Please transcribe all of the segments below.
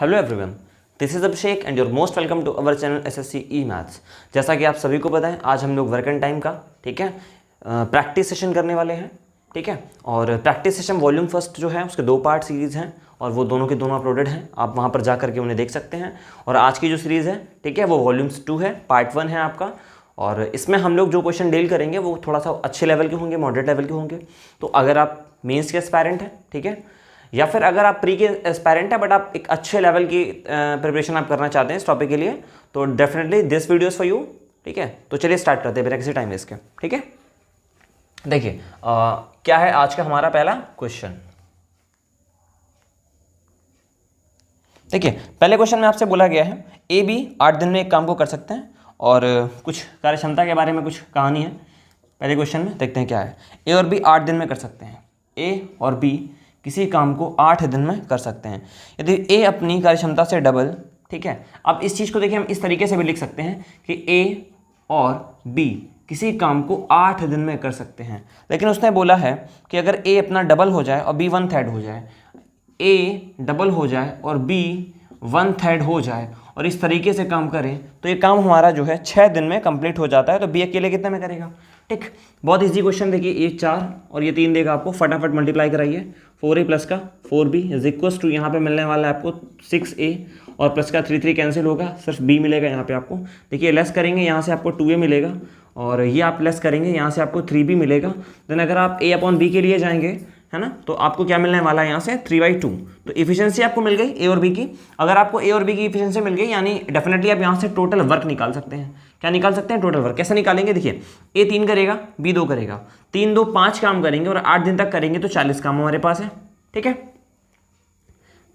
Hello everyone, this is Abhishek and your most welcome to our channel SSC E maths. जैसा कि आप सभी को पता है, आज हम लोग वर्क एंड टाइम का प्रैक्टिस सेशन करने वाले हैं। ठीक है, और प्रैक्टिस सेशन वॉल्यूम फर्स्ट जो है उसके 2 पार्ट सीरीज़ हैं और वो दोनों के दोनों अपलोडेड हैं। आप वहाँ पर जा करके उन्हें देख सकते हैं। और आज की जो सीरीज़ है, ठीक है, वो वॉल्यूम्स 2 है, पार्ट 1 है आपका। और इसमें हम लोग जो क्वेश्चन डील करेंगे वो थोड़ा सा अच्छे लेवल के होंगे, मॉडरेट लेवल के होंगे। तो अगर आप मेंस के एस्पायरेंट हैं, ठीक है, या फिर अगर आप प्री के एस्पायरेंट है बट आप एक अच्छे लेवल की प्रिपरेशन आप करना चाहते हैं इस टॉपिक के लिए, तो definitely this video is for you. ठीक है, तो चलिए स्टार्ट करते हैं बिना किसी टाइम वेस्ट के। ठीक है, देखिए क्या है आज का हमारा पहला क्वेश्चन। देखिए, पहले क्वेश्चन में आपसे बोला गया है ए बी 8 दिन में एक काम को कर सकते हैं और कुछ कार्य क्षमता के बारे में कुछ कहानी है। पहले क्वेश्चन में देखते हैं क्या है। ए और बी 8 दिन में कर सकते हैं। ए और बी किसी काम को 8 दिन में कर सकते हैं यदि ए अपनी कार्य क्षमता से डबल। ठीक है, अब इस चीज़ को देखिए हम इस तरीके से भी लिख सकते हैं कि ए और बी किसी काम को 8 दिन में कर सकते हैं, लेकिन उसने बोला है कि अगर ए अपना डबल हो जाए और बी 1/3 हो जाए, ए डबल हो जाए और बी 1/3 हो जाए और इस तरीके से काम करें तो ये काम हमारा जो है 6 दिन में कंप्लीट हो जाता है। तो बी अकेले कितने में करेगा? ठीक, बहुत इजी क्वेश्चन। देखिए ये 4 और ये 3 देगा आपको, फटाफट मल्टीप्लाई कराइए। 4a प्लस का 4b इज इक्वल्स टू यहाँ पे मिलने वाला है आपको 6a और प्लस का 3 कैंसिल होगा, सिर्फ b मिलेगा यहाँ पे आपको। देखिए लेस करेंगे यहाँ से आपको 2a मिलेगा और ये आप लेस करेंगे यहाँ से आपको 3b मिलेगा। देन अगर आप a/b के लिए जाएंगे, है ना, तो आपको क्या मिलने वाला है यहाँ से 3/2। तो इफिशियंसी आपको मिल गई ए और बी की। अगर आपको ए और बी की इफिशियंसी मिल गई यानी डेफिनेटली आप यहाँ से टोटल वर्क निकाल सकते हैं। क्या निकाल सकते हैं? Total work. कैसे निकालेंगे? देखिए ए 3 करेगा, बी 2 करेगा, 3 2 5 काम करेंगे और 8 दिन तक करेंगे तो 40 काम हमारे पास है। ठीक है,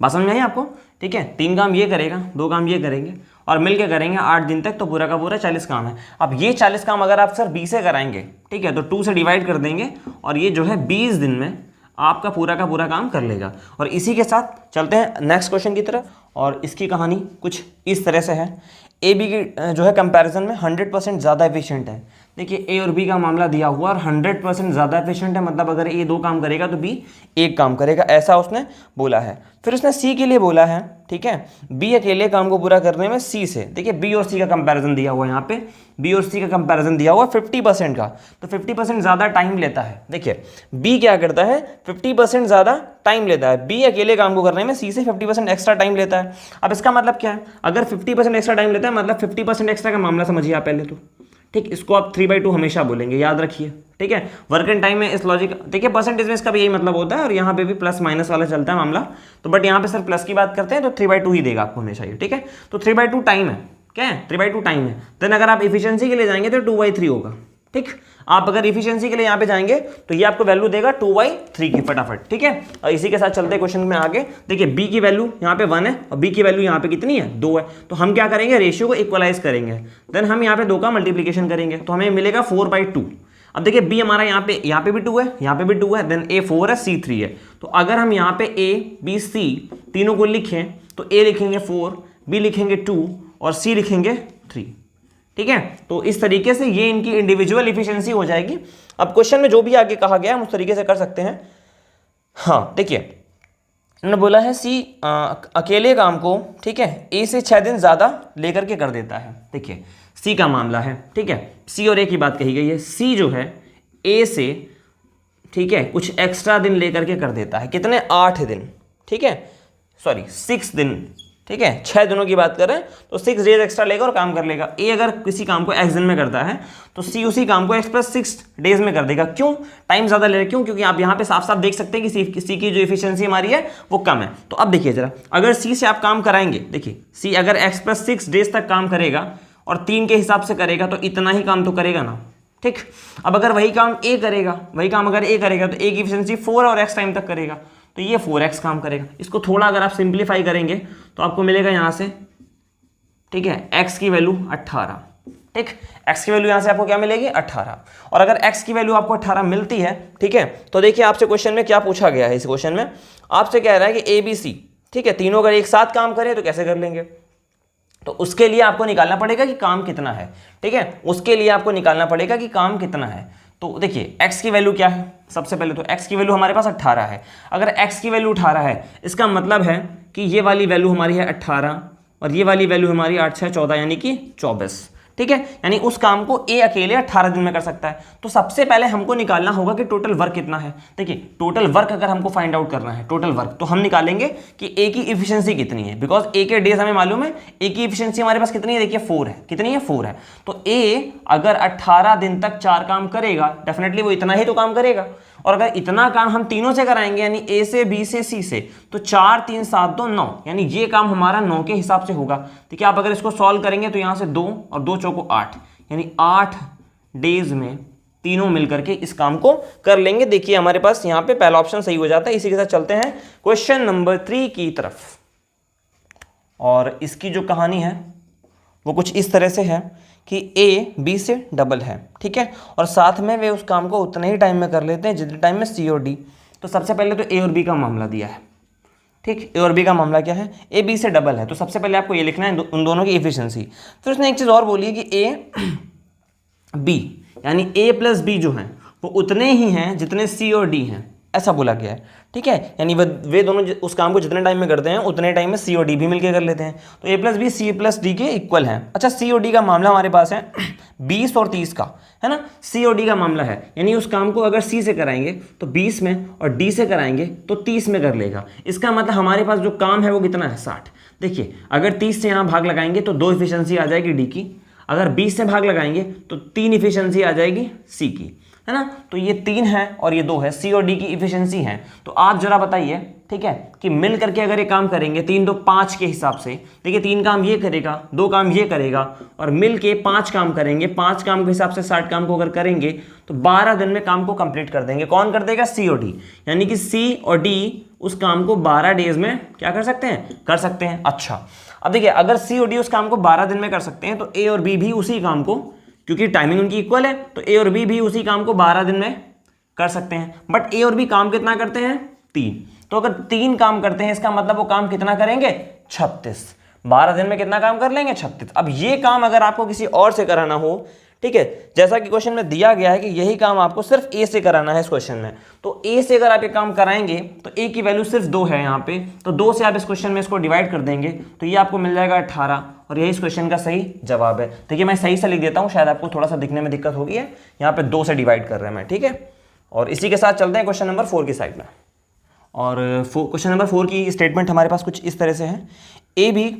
बात समझ में आई आपको? ठीक है, 3 काम ये करेगा, 2 काम ये करेंगे और मिल के करेंगे 8 दिन तक, तो पूरा का पूरा 40 काम है। अब ये 40 काम अगर आप सर 20 से कराएंगे, ठीक है, तो 2 से डिवाइड कर देंगे और ये जो है 20 दिन में आपका पूरा का पूरा काम कर लेगा। और इसी के साथ चलते हैं नेक्स्ट क्वेश्चन की तरफ और इसकी कहानी कुछ इस तरह से है। ए बी की जो है कंपैरिजन में 100% ज़्यादा एफिशिएंट है। देखिए ए और बी का मामला दिया हुआ और 100% ज़्यादा एफिशिएंट है, मतलब अगर ए 2 काम करेगा तो बी 1 काम करेगा, ऐसा उसने बोला है। फिर उसने सी के लिए बोला है, ठीक है, बी अकेले काम को पूरा करने में सी से। देखिए बी और सी का कंपैरिजन दिया हुआ है यहाँ पे, बी और सी का कंपैरिजन दिया हुआ 50% का, तो 50% ज़्यादा टाइम लेता है। देखिए बी क्या करता है, 50% ज़्यादा टाइम लेता है। बी अकेले काम को करने में सी से 50% एक्स्ट्रा टाइम लेता है। अब इसका मतलब क्या है? अगर 50% एक्स्ट्रा टाइम लेता है मतलब 50% एक्स्ट्रा का मामला समझिए आप पहले तो। ठीक, इसको आप 3/2 हमेशा बोलेंगे, याद रखिए। ठीक है, वर्क एंड टाइम में इस लॉजिक, देखिए परसेंटेज में इसका भी यही मतलब होता है और यहाँ पे भी प्लस माइनस वाला चलता है मामला, तो बट यहाँ पे सर प्लस की बात करते हैं तो 3/2 ही देगा आपको हमेशा ये। ठीक है, तो 3/2 टाइम है, क्या है? 3/2 टाइम है। देन अगर आप इफिशियंसी के लिए जाएंगे तो 2/3 होगा। ठीक, आप अगर इफिशियंसी के लिए यहाँ पे जाएंगे तो ये आपको वैल्यू देगा 2/3 की फटाफट। ठीक है, और इसी के साथ चलते हैं क्वेश्चन में आगे। देखिए बी की वैल्यू यहाँ पे 1 है और बी की वैल्यू यहाँ पे कितनी है? 2 है। तो हम क्या करेंगे? रेशियो को इक्वलाइज करेंगे। देन हम यहाँ पे 2 का मल्टीप्लीकेशन करेंगे तो हमें मिलेगा 4/2। अब देखिए बी हमारा यहाँ पे भी 2 है, यहाँ पे भी 2 है, देन ए 4 है, सी 3 है। तो अगर हम यहाँ पे ए बी सी तीनों को लिखें तो ए लिखेंगे 4, बी लिखेंगे 2 और सी लिखेंगे 3। ठीक है, तो इस तरीके से ये इनकी इंडिविजुअल इफिशियंसी हो जाएगी। अब क्वेश्चन में जो भी आगे कहा गया है हम उस तरीके से कर सकते हैं। हाँ देखिए उन्होंने बोला है सी अकेले काम को, ठीक है, ए से 6 दिन ज़्यादा लेकर के कर देता है। देखिए सी का मामला है, ठीक है, सी और ए की बात कही गई है। सी जो है ए से, ठीक है, कुछ एक्स्ट्रा दिन लेकर के कर देता है। कितने? 8 दिन। ठीक है, सॉरी 6 दिन। ठीक है, 6 दिनों की बात करें तो 6 डेज एक्स्ट्रा लेगा और काम कर लेगा। ए अगर किसी काम को x दिन में करता है तो सी उसी काम को x + 6 डेज में कर देगा। क्यों? टाइम ज़्यादा ले रहा है। क्यों? क्योंकि आप यहाँ पे साफ साफ देख सकते हैं कि सी की जो इफिशियंसी हमारी है वो कम है। तो अब देखिए जरा, अगर सी से आप काम कराएंगे, देखिए सी अगर x + 6 डेज तक काम करेगा और 3 के हिसाब से करेगा तो इतना ही काम तो करेगा ना। ठीक, अब अगर वही काम ए करेगा, वही काम अगर ए करेगा तो ए की इफिशियंसी 4 और x टाइम तक करेगा तो ये 4x काम करेगा। इसको थोड़ा अगर आप सिंप्लीफाई करेंगे तो आपको मिलेगा यहाँ से, ठीक है, x की वैल्यू 18। ठीक, x की वैल्यू यहाँ से आपको क्या मिलेगी? 18। और अगर x की वैल्यू आपको 18 मिलती है, ठीक है, तो देखिए आपसे क्वेश्चन में क्या पूछा गया है। इस क्वेश्चन में आपसे कह रहा है कि ए बी सी, ठीक है, तीनों अगर एक साथ काम करें तो कैसे कर लेंगे? तो उसके लिए आपको निकालना पड़ेगा कि काम कितना है। ठीक है, उसके लिए आपको निकालना पड़ेगा कि काम कितना है। तो देखिए x की वैल्यू क्या है, सबसे पहले तो x की वैल्यू हमारे पास 18 है। अगर x की वैल्यू 18 है, इसका मतलब है कि ये वाली वैल्यू हमारी है 18 और ये वाली वैल्यू हमारी 8 6 14 यानी कि 24, ठीक है। यानी उस काम को ए अकेले 18 दिन में कर सकता है। तो सबसे पहले हमको निकालना होगा कि टोटल वर्क कितना है। देखिए टोटल वर्क अगर हमको फाइंड आउट करना है, टोटल वर्क, तो हम निकालेंगे कि ए की इफिशियंसी कितनी है, बिकॉज ए के डेज हमें मालूम है, ए की इफिशियंसी हमारे पास कितनी है, देखिए 4 है। कितनी है, 4 है। तो ए अगर 18 दिन तक 4 काम करेगा, डेफिनेटली वो इतना ही तो काम करेगा। और अगर इतना काम हम तीनों से कराएंगे, यानी ए से, बी से, सी से, तो 4 3 7 2 9, यानी ये काम हमारा 9 के हिसाब से होगा। ठीक है, आप अगर इसको सॉल्व करेंगे तो यहां से 2 और 2 चौको 8, यानी 8 डेज में तीनों मिलकर के इस काम को कर लेंगे। देखिए हमारे पास यहाँ पे पहला ऑप्शन सही हो जाता है। इसी के साथ चलते हैं क्वेश्चन नंबर 3 की तरफ। और इसकी जो कहानी है वो कुछ इस तरह से है कि ए बी से डबल है, ठीक है, और साथ में वे उस काम को उतने ही टाइम में कर लेते हैं जितने टाइम में सी और डी। तो सबसे पहले तो ए और बी का मामला दिया है, ठीक। ए और बी का मामला क्या है, ए बी से डबल है, तो सबसे पहले आपको ये लिखना है उन दोनों की एफिशिएंसी। फिर उसने एक चीज़ और बोली है कि ए बी यानी ए प्लस बी जो हैं वो उतने ही हैं जितने सी और डी हैं, ऐसा बोला गया है, ठीक है। यानी वे दोनों उस काम को जितने टाइम में करते हैं उतने टाइम में सी और डी भी मिलकर कर लेते हैं। तो A plus B C plus D के इक्वल है। अच्छा, सी और डी का मामला हमारे पास है 20 और 30 का, है ना। सी और डी का मामला है, यानी उस काम को अगर सी से कराएंगे तो 20 में और डी से कराएंगे तो 30 में कर लेगा। इसका मतलब हमारे पास जो काम है वो कितना है, 60। देखिए अगर 30 से यहाँ भाग लगाएंगे तो 2 इफिशियंसी आ जाएगी डी की, अगर 20 से भाग लगाएंगे तो 3 इफिशियंसी आ जाएगी सी की, है ना। तो ये 3 है और ये 2 है, सी और डी की इफिशियंसी है। तो आप जरा बताइए, ठीक है, कि मिल करके अगर ये काम करेंगे 3 2 5 के हिसाब से, देखिए 3 काम ये करेगा, 2 काम ये करेगा और मिल के 5 काम करेंगे। 5 काम के हिसाब से 60 काम को अगर करेंगे तो 12 दिन में काम को कंप्लीट कर देंगे। कौन कर देगा, सी और डी, यानी कि सी और डी उस काम को 12 डेज में क्या कर सकते हैं, कर सकते हैं। अच्छा, अब देखिए अगर सी और डी उस काम को 12 दिन में कर सकते हैं तो ए और बी भी उसी काम को, क्योंकि टाइमिंग उनकी इक्वल है, तो ए और बी भी उसी काम को 12 दिन में कर सकते हैं। बट ए और बी काम कितना करते हैं, 3। तो अगर 3 काम करते हैं इसका मतलब वो काम कितना करेंगे, 36। 12 दिन में कितना काम कर लेंगे, 36। अब ये काम अगर आपको किसी और से कराना हो, ठीक है, जैसा कि क्वेश्चन में दिया गया है कि यही काम आपको सिर्फ ए से कराना है इस क्वेश्चन में, तो ए से अगर आप ये काम कराएंगे तो ए की वैल्यू सिर्फ 2 है यहाँ पे, तो 2 से आप इस क्वेश्चन में इसको डिवाइड कर देंगे तो ये आपको मिल जाएगा 18, और यही इस क्वेश्चन का सही जवाब है। देखिए मैं सही से लिख देता हूँ, शायद आपको थोड़ा सा दिखने में दिक्कत होगी है, यहाँ पे 2 से डिवाइड कर रहे हैं मैं, ठीक है। और इसी के साथ चलते हैं क्वेश्चन नंबर 4 की साइड में। और क्वेश्चन नंबर 4 की स्टेटमेंट हमारे पास कुछ इस तरह से है, ए बी,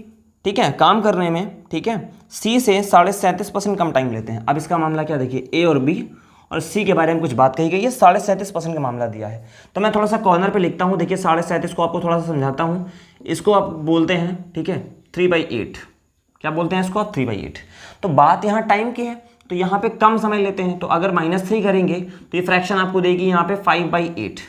ठीक है, काम करने में, ठीक है, सी से 37.5% कम टाइम लेते हैं। अब इसका मामला क्या, देखिए ए और बी और सी के बारे में कुछ बात कही गई है, 37.5% का मामला दिया है। तो मैं थोड़ा सा कॉर्नर पे लिखता हूँ, देखिए 37.5 को आपको थोड़ा सा समझाता हूँ। इसको आप बोलते हैं, ठीक है, 3/8, क्या बोलते हैं इसको, 3/8। तो बात यहाँ टाइम की है, तो यहाँ पे कम समय लेते हैं, तो अगर -3 करेंगे तो ये फ्रैक्शन आपको देगी यहाँ पे 5/8,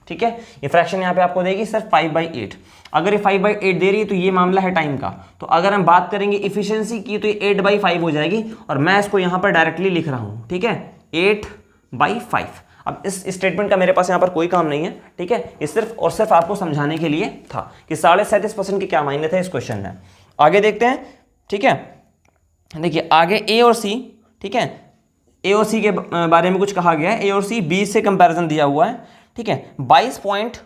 ठीक है। ये फ्रैक्शन यहाँ पे आपको देगी सिर्फ 5/8। अगर ये 5/8 दे रही है तो ये मामला है टाइम का। तो अगर हम बात करेंगे इफिशियंसी की तो ये 8/5 हो जाएगी, और मैं इसको यहाँ पर डायरेक्टली लिख रहा हूँ, ठीक है, 8/5। अब इस स्टेटमेंट का मेरे पास यहाँ पर कोई काम नहीं है, ठीक है, ये सिर्फ और सिर्फ आपको समझाने के लिए था कि 37.5% के क्या मायने थे इस क्वेश्चन में। आगे देखते हैं, ठीक है। देखिए आगे ए और सी, ठीक है, ए और सी के बारे में कुछ कहा गया है। ए और सी बी से कंपैरिजन दिया हुआ है, ठीक है, 22 पॉइंट,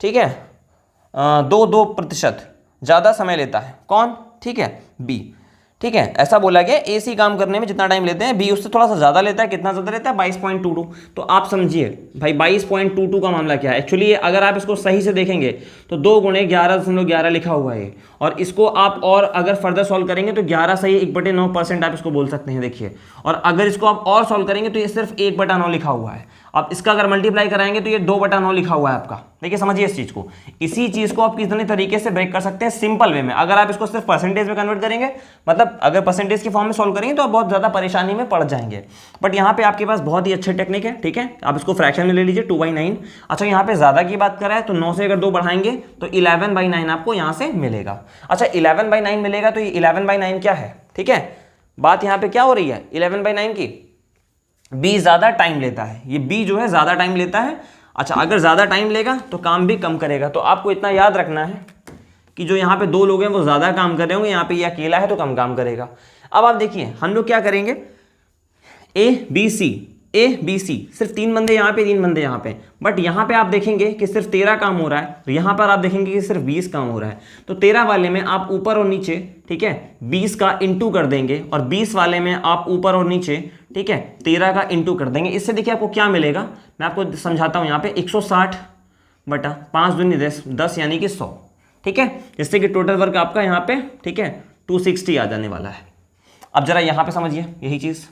ठीक है, 2% ज़्यादा समय लेता है। कौन, ठीक है, बी, ठीक है, ऐसा बोला गया। ए सी काम करने में जितना टाइम लेते हैं बी उससे थोड़ा सा ज़्यादा लेता है। कितना ज़्यादा लेता है, 22.22। तो आप समझिए भाई 22.22 का मामला क्या है। एक्चुअली अगर आप इसको सही से देखेंगे तो 2 × 11.11 लिखा हुआ है, और इसको आप और अगर फर्दर सॉल्व करेंगे तो 11 सही 1/9% आप इसको बोल सकते हैं। देखिए, और अगर इसको आप और सॉल्व करेंगे तो ये सिर्फ 1/9 लिखा हुआ है। अब इसका अगर मल्टीप्लाई कराएंगे तो ये 2/9 लिखा हुआ है आपका। देखिए समझिए इस चीज़ को, इसी चीज़ को आप कितने तरीके से ब्रेक कर सकते हैं, सिंपल वे में। अगर आप इसको सिर्फ परसेंटेज में कन्वर्ट करेंगे, मतलब अगर परसेंटेज की फॉर्म में सॉल्व करेंगे तो आप बहुत ज़्यादा परेशानी में पड़ जाएंगे। बट यहाँ पे आपके पास बहुत ही अच्छी टेक्निक है, ठीक है। आप इसको फ्रैक्शन में ले लीजिए, 2/9। अच्छा, यहाँ पे ज़्यादा की बात करें तो 9 से अगर 2 बढ़ाएंगे तो 11/9 आपको यहाँ से मिलेगा। अच्छा, 11/9 मिलेगा तो ये 11/9 क्या है, ठीक है। बात यहाँ पे क्या हो रही है 11/9 की, बी ज़्यादा टाइम लेता है, ये बी जो है ज़्यादा टाइम लेता है। अच्छा, अगर ज़्यादा टाइम लेगा तो काम भी कम करेगा। तो आपको इतना याद रखना है कि जो यहाँ पे 2 लोग हैं वो ज़्यादा काम कर रहे होंगे, यहाँ पे ये अकेला है तो कम काम करेगा। अब आप देखिए हम लोग क्या करेंगे, A B C, A B C, सिर्फ 3 बंदे यहाँ पे 3 बंदे यहाँ पे, बट यहाँ पे आप देखेंगे कि सिर्फ 13 काम हो रहा है, तो यहाँ पर आप देखेंगे कि सिर्फ 20 काम हो रहा है। तो 13 वाले में आप ऊपर और नीचे, ठीक है, 20 का इंटू कर देंगे, और 20 वाले में आप ऊपर और नीचे, ठीक है, 13 का इंटू कर देंगे। इससे देखिए आपको क्या मिलेगा, मैं आपको समझाता हूँ। यहाँ पे 160 बटा 5 दूनी 10 यानी कि 100, ठीक है, जिससे कि टोटल वर्क आपका यहाँ पे, ठीक है, 260 आ जाने वाला है। अब जरा यहाँ पे समझिए यही चीज़,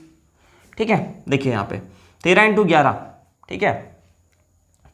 ठीक है, देखिए यहाँ पे 13 इंटू 11, ठीक है,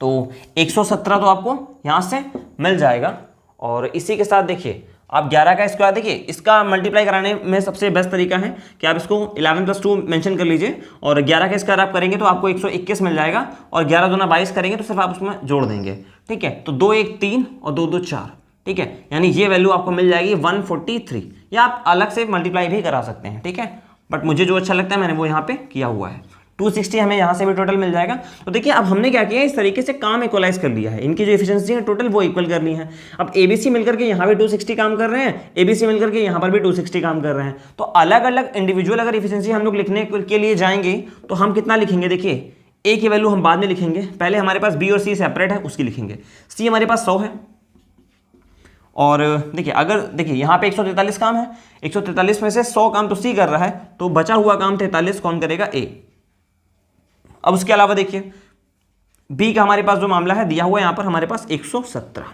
तो 117 तो आपको यहाँ से मिल जाएगा। और इसी के साथ देखिए आप 11 का स्क्वायर, देखिए इसका मल्टीप्लाई कराने में सबसे बेस्ट तरीका है कि आप इसको 11 + 2 मेंशन कर लीजिए, और 11 का स्क्वायर आप करेंगे तो आपको 121 मिल जाएगा, और 11 दूना 22 करेंगे तो सिर्फ आप उसमें जोड़ देंगे, ठीक है, तो 2 1 3 और 2 2 4, ठीक है, यानी ये वैल्यू आपको मिल जाएगी 143। या आप अलग से मल्टीप्लाई भी करा सकते हैं, ठीक है, बट मुझे जो अच्छा लगता है मैंने वो यहाँ पे किया हुआ है। 260 हमें यहाँ से भी टोटल मिल जाएगा। तो देखिए अब हमने क्या किया, इस तरीके से काम इक्वलाइज कर लिया है, इनकी जो एफिशिएंसी है टोटल वो इक्वल कर ली है। अब एबीसी मिलकर के यहाँ पे 260 काम कर रहे हैं, एबीसी मिलकर के यहाँ पर भी 260 काम कर रहे हैं। तो अलग अलग इंडिविजुअल अगर एफिशिएंसी हम लोग लिखने के लिए जाएंगे तो हम कितना लिखेंगे, देखिए ए की वैल्यू हम बाद में लिखेंगे, पहले हमारे पास बी और सी सेपरेट है उसकी लिखेंगे। सी हमारे पास 100 है, और देखिए अगर देखिए यहाँ पे 143 काम है, 143 में से 100 काम तो सी कर रहा है, तो बचा हुआ काम 43 कौन करेगा, ए। अब उसके अलावा देखिए बी का हमारे पास जो मामला है दिया हुआ है यहाँ पर हमारे पास 117।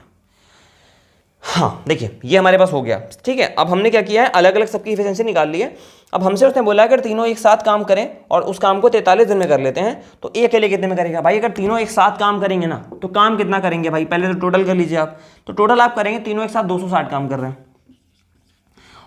हाँ देखिए ये हमारे पास हो गया, ठीक है। अब हमने क्या किया है, अलग अलग सबकी एफिशिएंसी निकाल ली है। अब हमसे उसने बोला अगर तीनों एक साथ काम करें और उस काम को 43 दिन में कर लेते हैं तो ए अकेले कितने में करेगा। भाई अगर तीनों एक साथ काम करेंगे ना तो काम कितना करेंगे भाई, पहले तो टोटल कर लीजिए आप। तो टोटल आप करेंगे तीनों एक साथ 260 काम कर रहे हैं,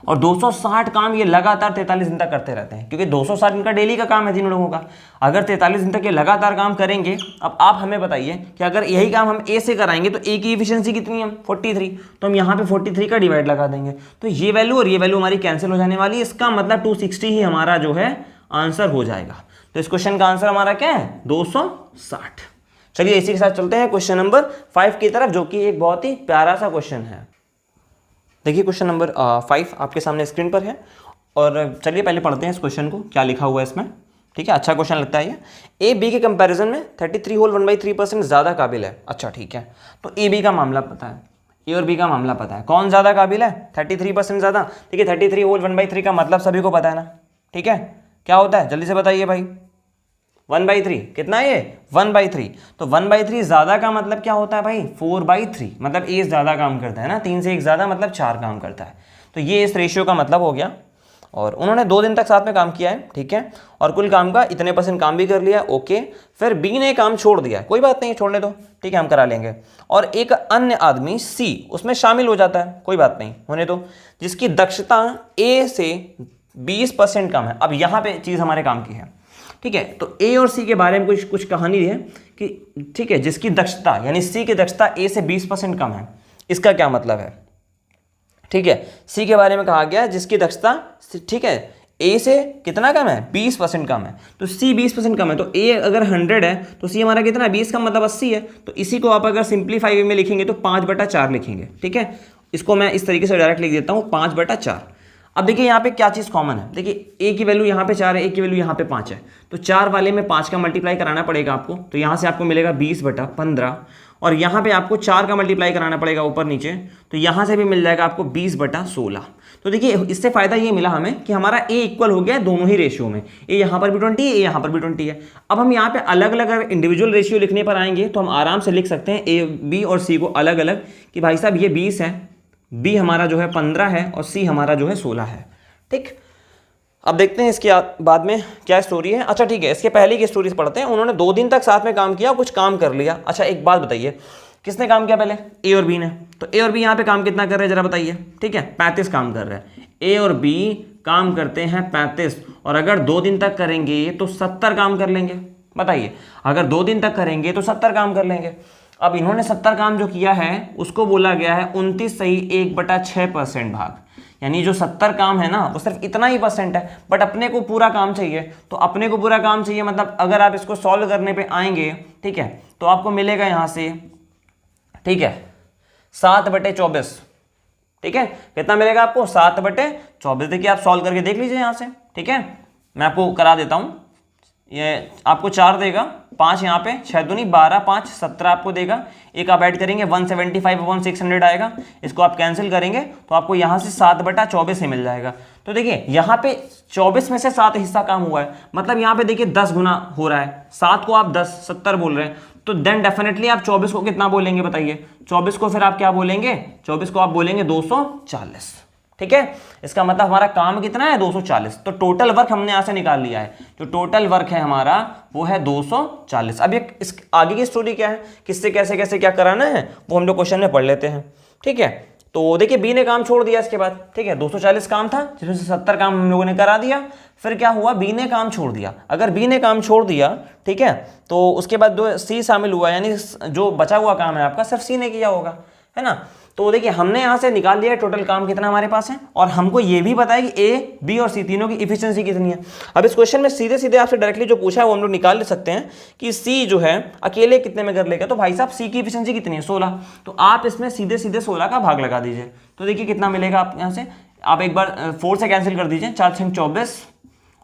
और 260 काम ये लगातार 43 दिन तक करते रहते हैं, क्योंकि 260 इनका डेली का काम है तीनों लोगों का। अगर 43 दिन तक ये लगातार काम करेंगे, अब आप हमें बताइए कि अगर यही काम हम ए से कराएंगे तो ए की एफिशिएंसी कितनी है 43, तो हम यहाँ पे 43 का डिवाइड लगा देंगे, तो ये वैल्यू और ये वैल्यू हमारी कैंसिल हो जाने वाली है। इसका मतलब 260 ही हमारा जो है आंसर हो जाएगा। तो इस क्वेश्चन का आंसर हमारा क्या है, 260। चलिए इसी के साथ चलते हैं क्वेश्चन नंबर 5 की तरफ, जो कि एक बहुत ही प्यारा सा क्वेश्चन है। देखिए क्वेश्चन नंबर 5 आपके सामने स्क्रीन पर है, और चलिए पहले पढ़ते हैं इस क्वेश्चन को, क्या लिखा हुआ है इसमें, ठीक है। अच्छा क्वेश्चन लगता है ये। ए बी के कंपैरिजन में 33 होल 1/3% ज़्यादा काबिल है। अच्छा ठीक है, तो ए बी का मामला पता है, ए और बी का मामला पता है, कौन ज़्यादा काबिल है, 33% ज़्यादा। ठीक है, 33 होल 1/3 का मतलब सभी को पता है ना, ठीक है, क्या होता है जल्दी से बताइए भाई, 1/3 कितना है ये 1/3। तो 1/3 ज़्यादा का मतलब क्या होता है भाई, 4/3, मतलब ए ज़्यादा काम करता है ना, 3 से 1 ज़्यादा मतलब 4 काम करता है। तो ये इस रेशियो का मतलब हो गया। और उन्होंने 2 दिन तक साथ में काम किया है, ठीक है, और कुल काम का इतने % काम भी कर लिया, ओके। फिर बी ने काम छोड़ दिया, कोई बात नहीं छोड़ने दो, ठीक है, हम करा लेंगे। और एक अन्य आदमी सी उसमें शामिल हो जाता है, कोई बात नहीं होने दो, जिसकी दक्षता ए से 20% कम है। अब यहाँ पे चीज़ हमारे काम की है, ठीक है। तो ए और सी के बारे में कुछ कहानी है कि, ठीक है, जिसकी दक्षता यानी सी की दक्षता ए से 20% कम है। इसका क्या मतलब है, ठीक है, सी के बारे में कहा गया जिसकी दक्षता, ठीक है, ए से कितना कम है 20% कम है, तो सी 20% कम है। तो ए अगर 100 है तो सी हमारा कितना है 20 का मतलब 80 है। तो इसी को आप अगर सिंप्लीफाई वे में लिखेंगे तो 5/4 लिखेंगे, ठीक है। इसको मैं इस तरीके से डायरेक्ट लिख देता हूँ 5/4। अब देखिए यहाँ पे क्या चीज़ कॉमन है, देखिए ए की वैल्यू यहाँ पे 4 है, ए की वैल्यू यहाँ पे 5 है, तो 4 वाले में 5 का मल्टीप्लाई कराना पड़ेगा आपको, तो यहाँ से आपको मिलेगा 20/15, और यहाँ पे आपको 4 का मल्टीप्लाई कराना पड़ेगा ऊपर नीचे, तो यहाँ से भी मिल जाएगा आपको 20/16। तो देखिए इससे फायदा ये मिला हमें कि हमारा ए इक्वल हो गया है दोनों ही रेशियो में, ए यहाँ पर भी 20 है, ए यहाँ पर भी 20 है। अब हम यहाँ पे अलग अलग अगर इंडिविजुअल रेशियो लिखने पर आएंगे तो हम आराम से लिख सकते हैं ए बी और सी को अलग अलग, कि भाई साहब ये 20 है, बी हमारा जो है 15 है, और सी हमारा जो है 16 है, ठीक। अब देखते हैं इसके बाद में क्या स्टोरी है। अच्छा ठीक है, इसके पहले की स्टोरी पढ़ते हैं। उन्होंने 2 दिन तक साथ में काम किया, कुछ काम कर लिया। अच्छा एक बात बताइए, किसने काम किया पहले, ए और बी ने। तो ए और बी यहाँ पे काम कितना कर रहे हैं जरा बताइए, ठीक है, 35 काम कर रहे हैं। ए और बी काम करते हैं 35, और अगर 2 दिन तक करेंगे तो 70 काम कर लेंगे। बताइए अगर 2 दिन तक करेंगे तो 70 काम कर लेंगे। अब इन्होंने 70 काम जो किया है उसको बोला गया है 29 सही 1/6% भाग, यानी जो 70 काम है ना वो सिर्फ इतना ही % है, बट अपने को पूरा काम चाहिए। तो अपने को पूरा काम चाहिए मतलब अगर आप इसको सॉल्व करने पे आएंगे, ठीक है, तो आपको मिलेगा यहाँ से, ठीक है, 7/24, ठीक है, कितना मिलेगा आपको 7/24। देखिए आप सॉल्व करके देख लीजिए यहाँ से, ठीक है, मैं आपको करा देता हूँ ये आपको 4 देगा, 5 यहाँ पे, 6 दूनी 12, 5 17 आपको देगा। एक आप ऐड करेंगे 175/600 आएगा, इसको आप कैंसिल करेंगे तो आपको यहाँ से 7/24 ही मिल जाएगा। तो देखिए यहाँ पे 24 में से 7 हिस्सा काम हुआ है, मतलब यहाँ पे देखिए 10 गुना हो रहा है। 7 को आप 10 70 बोल रहे हैं, तो देन डेफिनेटली आप 24 को कितना बोलेंगे बताइए? 24 को फिर आप क्या बोलेंगे? 24 को आप बोलेंगे 240। ठीक है, इसका मतलब हमारा काम कितना है? 240। तो टोटल वर्क हमने यहां से निकाल लिया है, जो टोटल वर्क है हमारा वो है 240। अब ये इस आगे की स्टोरी क्या है, किससे कैसे कैसे क्या कराना है वो हम लोग क्वेश्चन में पढ़ लेते हैं। ठीक है, तो देखिए बी ने काम छोड़ दिया इसके बाद। ठीक है, 240 काम था जिसमें से 70 काम हम लोगों ने करा दिया। फिर क्या हुआ? बी ने काम छोड़ दिया। अगर बी ने काम छोड़ दिया, ठीक है, तो उसके बाद दो सी शामिल हुआ, यानी जो बचा हुआ काम है आपका सिर्फ सी ने किया होगा, है ना। तो देखिए हमने यहां से निकाल लिया टोटल काम कितना हमारे पास है, और हमको ये भी पता है कि ए, बी और सी तीनों की इफिशिएंसी कितनी है। अब इस क्वेश्चन में सीधे सीधे आपसे डायरेक्टली जो पूछा है वो हम लोग निकाल ले सकते हैं कि सी जो है अकेले कितने में कर लेगा। तो भाई साहब सी की इफिशिएंसी कितनी है? 16। तो आप इसमें सीधे सीधे 16 का भाग लगा दीजिए, तो देखिए कितना मिलेगा। आप यहाँ से आप एक बार 4 से कैंसिल कर दीजिए, 4 से 24,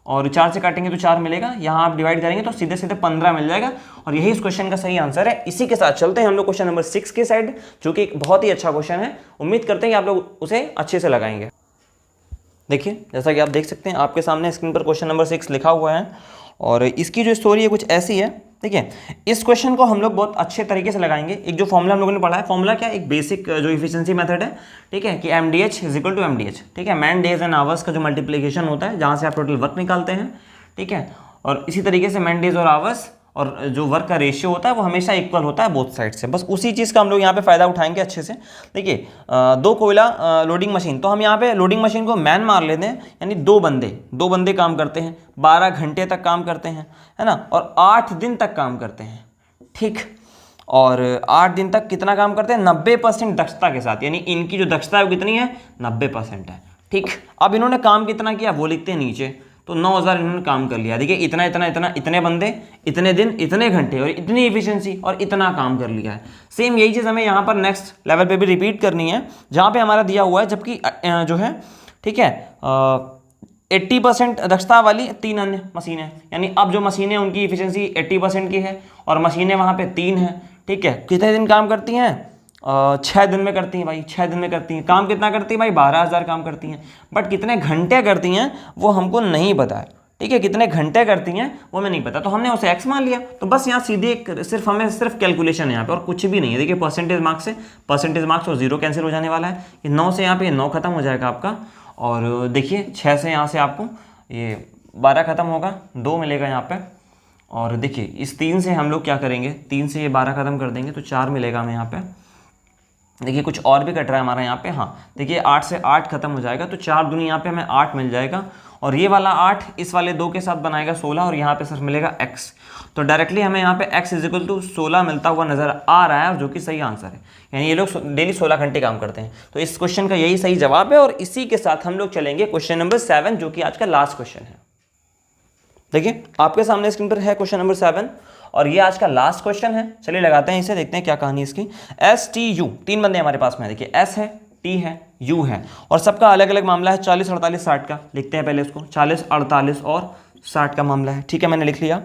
और 4 से काटेंगे तो 4 मिलेगा। यहाँ आप डिवाइड करेंगे तो सीधे सीधे 15 मिल जाएगा, और यही इस क्वेश्चन का सही आंसर है। इसी के साथ चलते हैं हम लोग क्वेश्चन नंबर 6 के साइड, जो कि एक बहुत ही अच्छा क्वेश्चन है। उम्मीद करते हैं कि आप लोग उसे अच्छे से लगाएंगे। देखिए जैसा कि आप देख सकते हैं आपके सामने स्क्रीन पर क्वेश्चन नंबर 6 लिखा हुआ है, और इसकी जो स्टोरी है कुछ ऐसी है। देखिए इस क्वेश्चन को हम लोग बहुत अच्छे तरीके से लगाएंगे। एक जो फॉर्मूला हम लोगों ने पढ़ा है, फॉर्मूला क्या है? एक बेसिक जो इफिशिएंसी मेथड है, ठीक है, कि MDH = MDH, ठीक है, मैन डेज एंड आवर्स का जो मल्टीप्लिकेशन होता है, जहाँ से आप टोटल वर्क निकालते हैं, ठीक है। और इसी तरीके से मैन डेज और आवर्स और जो वर्क का रेशियो होता है वो हमेशा इक्वल होता है बोथ साइड से। बस उसी चीज़ का हम लोग यहाँ पे फ़ायदा उठाएंगे अच्छे से। देखिए 2 कोयला लोडिंग मशीन, तो हम यहाँ पे लोडिंग मशीन को मैन मार लेते हैं, यानी 2 बंदे काम करते हैं, 12 घंटे तक काम करते हैं, है ना, और 8 दिन तक काम करते हैं। ठीक, और 8 दिन तक कितना काम करते हैं? 90% दक्षता के साथ, यानी इनकी जो दक्षता है वो कितनी है? 90% है। ठीक, अब इन्होंने काम कितना किया वो लिखते हैं नीचे। तो 9000 इन्होंने काम कर लिया। देखिए इतना इतना इतना, इतने बंदे, इतने दिन, इतने घंटे, और इतनी एफिशिएंसी, और इतना काम कर लिया है। सेम यही चीज़ हमें यहाँ पर नेक्स्ट लेवल पे भी रिपीट करनी है, जहाँ पे हमारा दिया हुआ है, जबकि जो है, ठीक है, 80% दक्षता वाली 3 अन्य मशीनें, यानी अब जो मशीनें उनकी एफिशिएंसी 80% की है, और मशीनें वहाँ पे 3 हैं। ठीक है, कितने दिन काम करती हैं? 6 दिन में करती हैं भाई, 6 दिन में करती हैं। काम कितना करती हैं भाई? 12000 काम करती हैं। बट कितने घंटे करती हैं वो हमको नहीं पता है। ठीक है, कितने घंटे करती हैं वो हमें नहीं पता, तो हमने उसे x मान लिया। तो बस यहाँ सीधे सिर्फ हमें कैलकुलेशन है यहाँ पे, और कुछ भी नहीं है। देखिए परसेंटेज मार्क्स और 0 कैंसिल हो जाने वाला है। ये 9 से यहाँ पे 9 खत्म हो जाएगा आपका, और देखिए 6 से यहाँ से आपको ये 12 खत्म होगा, 2 मिलेगा यहाँ पे। और देखिए इस 3 से हम लोग क्या करेंगे? 3 से ये 12 खत्म कर देंगे तो 4 मिलेगा हमें यहाँ पे। देखिए कुछ और भी कट रहा है हमारा यहाँ पे। हाँ देखिए 8 से 8 खत्म हो जाएगा, तो 4 दूनी यहाँ पे हमें 8 मिल जाएगा, और ये वाला 8 इस वाले 2 के साथ बनाएगा 16, और यहाँ पे सिर्फ मिलेगा x। तो डायरेक्टली हमें यहाँ पे x = 16 मिलता हुआ नजर आ रहा है, और जो कि सही आंसर है। यानी ये लोग डेली 16 घंटे काम करते हैं। तो इस क्वेश्चन का यही सही जवाब है, और इसी के साथ हम लोग चलेंगे क्वेश्चन नंबर 7, जो कि आज का लास्ट क्वेश्चन है। देखिए आपके सामने स्क्रीन पर है क्वेश्चन नंबर 7, और ये आज का लास्ट क्वेश्चन है। चलिए लगाते हैं इसे, देखते हैं क्या कहानी इसकी। STU 3 बंदे हमारे पास में। देखिए S है, T है, U है, और सबका अलग अलग मामला है। 40, 48, 60 का लिखते हैं पहले इसको। 40, 48 और 60 का मामला है। ठीक है, मैंने लिख लिया।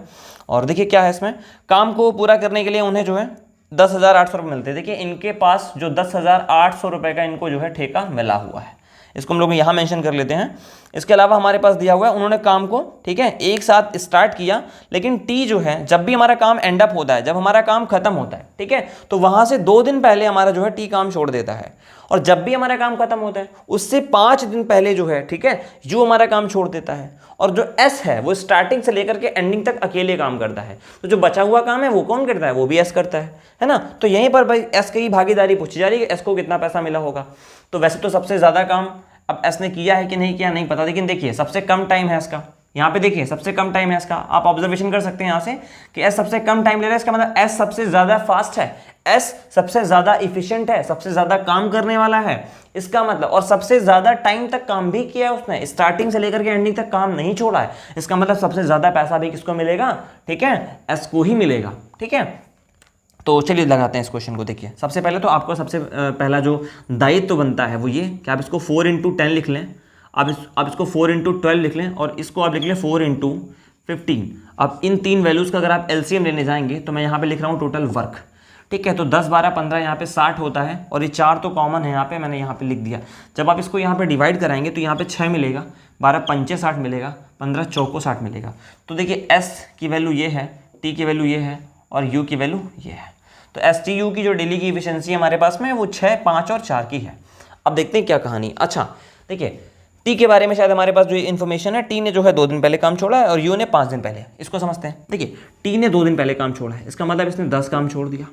और देखिए क्या है इसमें, काम को पूरा करने के लिए उन्हें जो है 10,800 रुपये मिलते हैं। देखिए इनके पास जो 10,800 रुपये का इनको जो है ठेका मिला हुआ है, इसको हम लोग यहाँ मेंशन कर लेते हैं। इसके अलावा हमारे पास दिया हुआ है उन्होंने काम को, ठीक है, एक साथ स्टार्ट किया, लेकिन टी जो है जब भी हमारा काम एंड अप होता है, जब हमारा काम खत्म होता है, ठीक है, तो वहाँ से 2 दिन पहले हमारा जो है टी काम छोड़ देता है। और जब भी हमारा काम खत्म होता है उससे 5 दिन पहले जो है, ठीक है, यू हमारा काम छोड़ देता है। और जो एस है वो स्टार्टिंग से लेकर के एंडिंग तक अकेले काम करता है। तो जो बचा हुआ काम है वो कौन करता है? वो भी एस करता है ना। तो यहीं पर भाई एस की भागीदारी पूछी जा रही है कि एस को कितना पैसा मिला होगा। तो वैसे तो सबसे ज़्यादा काम अब एस ने किया है कि नहीं किया नहीं पता, लेकिन देखिए सबसे कम टाइम है इसका। यहाँ पे देखिए सबसे कम टाइम है इसका, आप ऑब्जर्वेशन कर सकते हैं यहाँ से कि एस सबसे कम टाइम ले रहा है। इसका मतलब एस सबसे ज़्यादा फास्ट है, एस सबसे ज़्यादा इफिशिएंट है, सबसे ज़्यादा काम करने वाला है। इसका मतलब, और सबसे ज़्यादा टाइम तक काम भी किया है उसने, स्टार्टिंग से लेकर के एंडिंग तक काम नहीं छोड़ा है। इसका मतलब सबसे ज़्यादा पैसा भी किसको मिलेगा? ठीक है, एस को ही मिलेगा। ठीक है, तो चलिए लगाते हैं इस क्वेश्चन को। देखिए सबसे पहले तो आपको सबसे पहला जो दायित्व बनता है वो ये कि आप इसको 4 × 10 लिख लें। आप इसको 4 × 12 लिख लें, और इसको आप लिख लें 4 × 15। अब इन 3 वैल्यूज़ का अगर आप एलसीएम लेने जाएंगे तो मैं यहाँ पे लिख रहा हूँ टोटल वर्क, ठीक है। तो 10, 12, 15 यहाँ पे 60 होता है और ये 4 तो कॉमन है यहाँ पे, मैंने यहाँ पे लिख दिया। जब आप इसको यहाँ पे डिवाइड कराएंगे तो यहाँ पे 6 मिलेगा, 12 पंचे 60 मिलेगा, 15 चौको 60 मिलेगा। तो देखिए S की वैल्यू ये है, T की वैल्यू ये है और U की वैल्यू ये है। तो STU की जो डेली की एफिशिएंसी हमारे पास में वो 6, 5 और 4 की है। अब देखते हैं क्या कहानी। अच्छा देखिए टी के बारे में शायद हमारे पास जो इन्फॉर्मेशन है, टी ने जो है 2 दिन पहले काम छोड़ा है और यू ने 5 दिन पहले। इसको समझते हैं। देखिए टी ने 2 दिन पहले काम छोड़ा है, इसका मतलब इसने 10 काम छोड़ दिया,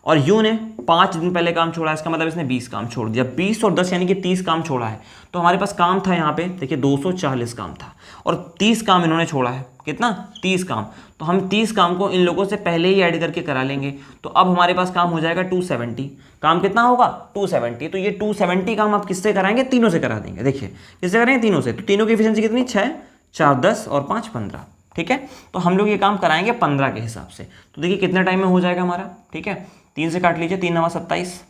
और यू ने 5 दिन पहले काम छोड़ा है, इसका मतलब इसने 20 काम छोड़ दिया। 20 और 10 यानी कि 30 काम छोड़ा है। तो हमारे पास काम था यहाँ पे देखिए 240 काम था और 30 काम इन्होंने छोड़ा है। कितना? 30 काम। तो हम 30 काम को इन लोगों से पहले ही ऐड करके करा लेंगे। तो अब हमारे पास काम हो जाएगा 270। काम कितना होगा? 270। तो ये 270 काम आप किससे कराएंगे? तीनों से करा देंगे। देखिए किससे करेंगे? तीनों से। तो तीनों की एफिशिएंसी कितनी? 6, 4, 10 और 5, 15। ठीक है, तो हम लोग ये काम कराएंगे 15 के हिसाब से। तो देखिए कितने टाइम में हो जाएगा हमारा। ठीक है, 3 से काट लीजिए, 3 9 27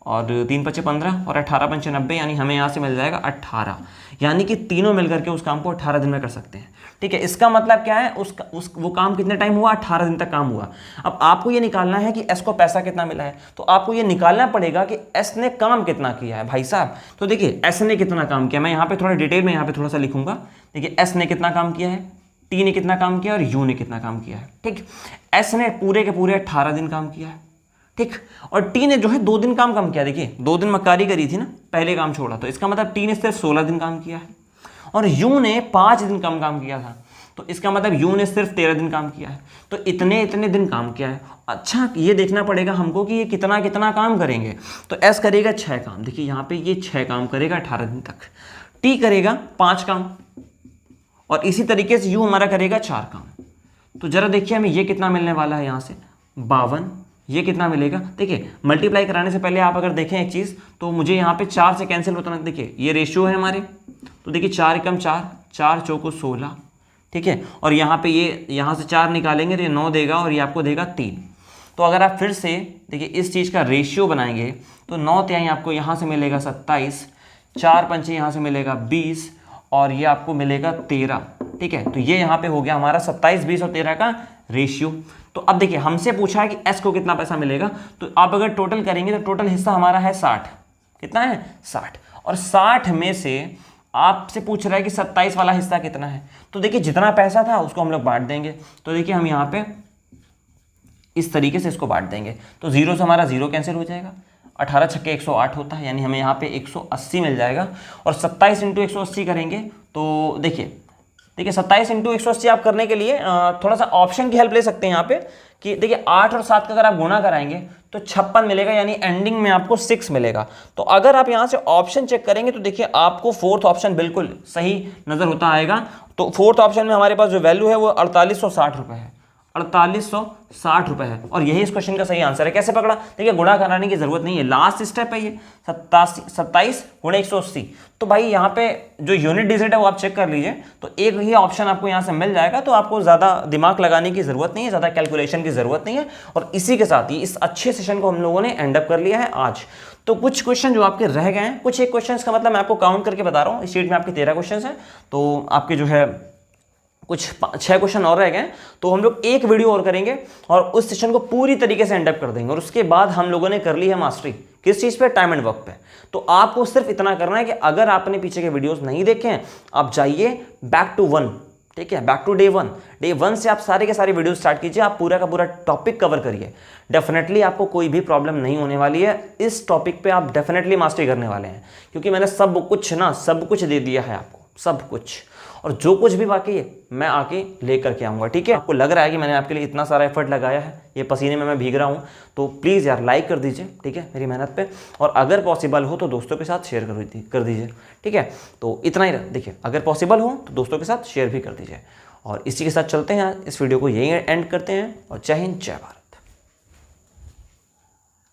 और 3 5 15 और 18 5 90, यानी हमें यहाँ से मिल जाएगा 18। यानी कि तीनों मिलकर के उस काम को 18 दिन में कर सकते हैं। ठीक है, इसका मतलब क्या है? वो काम कितने टाइम हुआ? 18 दिन तक काम हुआ। अब आपको ये निकालना है कि एस को पैसा कितना मिला है। तो आपको ये निकालना पड़ेगा कि एस ने काम कितना किया है भाई साहब। तो देखिए एस ने कितना काम किया, मैं यहाँ पे थोड़ा डिटेल में यहाँ पे थोड़ा सा लिखूंगा। देखिए एस ने कितना काम किया है, टी ने कितना काम किया और यू ने कितना काम किया है। ठीक, एस ने पूरे के पूरे 18 दिन काम किया है। ठीक, और टी ने जो है 2 दिन काम कम किया। देखिए 2 दिन मक्कारी करी थी ना, पहले काम छोड़ा, तो इसका मतलब टी ने सिर्फ 16 दिन काम किया है और यू ने 5 दिन कम काम किया था। तो इसका मतलब यू ने सिर्फ 13 दिन काम किया है। तो इतने दिन काम किया है। अच्छा ये देखना पड़ेगा हमको कि ये कितना कितना काम करेंगे। तो एस करेगा 6 काम। देखिए यहाँ पे ये 6 काम करेगा 18 दिन तक। टी करेगा 5 काम और इसी तरीके से यू हमारा करेगा 4 काम। तो जरा देखिए हमें ये कितना मिलने वाला है यहाँ से 52। ये कितना मिलेगा? देखिए मल्टीप्लाई कराने से पहले आप अगर देखें एक चीज़, तो मुझे यहाँ पे 4 से कैंसिल होता है। देखिए ये रेशियो है हमारे, तो देखिए 4 एकम 4, 4 चौको 16। ठीक है, और यहाँ पे ये यहाँ से 4 निकालेंगे तो ये 9 देगा और ये आपको देगा 3। तो अगर आप फिर से देखिए इस चीज़ का रेशियो बनाएंगे तो 9 तिहाई आपको यहाँ से मिलेगा 27, 4 पंचे यहाँ से मिलेगा 20 और ये आपको मिलेगा 13। ठीक है, तो ये यहाँ पे हो गया हमारा 27, 20 और 13 का रेशियो। तो अब देखिए हमसे पूछा है कि एस को कितना पैसा मिलेगा। तो आप अगर टोटल करेंगे तो टोटल हिस्सा हमारा है 60। कितना है? 60। और 60 में से आपसे पूछ रहा है कि 27 वाला हिस्सा कितना है। तो देखिए जितना पैसा था उसको हम लोग बांट देंगे। तो देखिए हम यहाँ पे इस तरीके से इसको बांट देंगे। तो 0 से हमारा 0 कैंसिल हो जाएगा। 18 छक्के 108 होता है, यानी हमें यहाँ पे 180 मिल जाएगा। और 27 × 180 करेंगे तो देखिए 27 × 180 आप करने के लिए थोड़ा सा ऑप्शन की हेल्प ले सकते हैं यहाँ पे कि देखिए 8 और 7 का अगर आप गुणा कराएंगे तो 56 मिलेगा, यानी एंडिंग में आपको 6 मिलेगा। तो अगर आप यहाँ से ऑप्शन चेक करेंगे तो देखिए आपको 4th ऑप्शन बिल्कुल सही नज़र होता आएगा। तो 4th ऑप्शन में हमारे पास जो वैल्यू है वो 4860 रुपये है। 4860 रुपये है और यही इस क्वेश्चन का सही आंसर है। कैसे पकड़ा? देखिए गुणा कराने की जरूरत नहीं है, लास्ट स्टेप है ये 27 × 180। तो भाई यहाँ पे जो यूनिट डिजिट है वो आप चेक कर लीजिए, तो एक ही ऑप्शन आपको यहाँ से मिल जाएगा। तो आपको ज़्यादा दिमाग लगाने की ज़रूरत नहीं है, ज़्यादा कैलकुलेशन की ज़रूरत नहीं है। और इसी के साथ ही इस अच्छे सेशन को हम लोगों ने एंड अप कर लिया है आज। तो कुछ क्वेश्चन जो आपके रह गए हैं, कुछ एक क्वेश्चन का मतलब मैं आपको काउंट करके बता रहा हूँ। इस शीट में आपके 13 क्वेश्चन हैं, तो आपके जो है कुछ 6 क्वेश्चन और रह गए। तो हम लोग एक वीडियो और करेंगे और उस सेशन को पूरी तरीके से एंड अप कर देंगे। और उसके बाद हम लोगों ने कर ली है मास्टरी किस चीज़ पे? टाइम एंड वर्क पे। तो आपको सिर्फ इतना करना है कि अगर आपने पीछे के वीडियोस नहीं देखे हैं, आप जाइए बैक टू 1। ठीक है, बैक टू डे 1। डे 1 से आप सारे के सारे वीडियो स्टार्ट कीजिए, आप पूरा का पूरा टॉपिक कवर करिए। डेफिनेटली आपको कोई भी प्रॉब्लम नहीं होने वाली है। इस टॉपिक पे आप डेफिनेटली मास्टरी करने वाले हैं, क्योंकि मैंने सब कुछ दे दिया है आपको, सब कुछ। और जो कुछ भी बाकी है मैं आके लेकर के आऊँगा। ठीक है, आपको लग रहा है कि मैंने आपके लिए इतना सारा एफर्ट लगाया है, ये पसीने में मैं भीग रहा हूँ, तो प्लीज़ यार लाइक कर दीजिए। ठीक है, मेरी मेहनत पे। और अगर पॉसिबल हो तो दोस्तों के साथ शेयर कर दीजिए। ठीक है, तो इतना ही देखिए, अगर पॉसिबल हो तो दोस्तों के साथ शेयर भी कर दीजिए। और इसी के साथ चलते हैं, इस वीडियो को यहीं एंड करते हैं। और जय हिंद, जय भारत।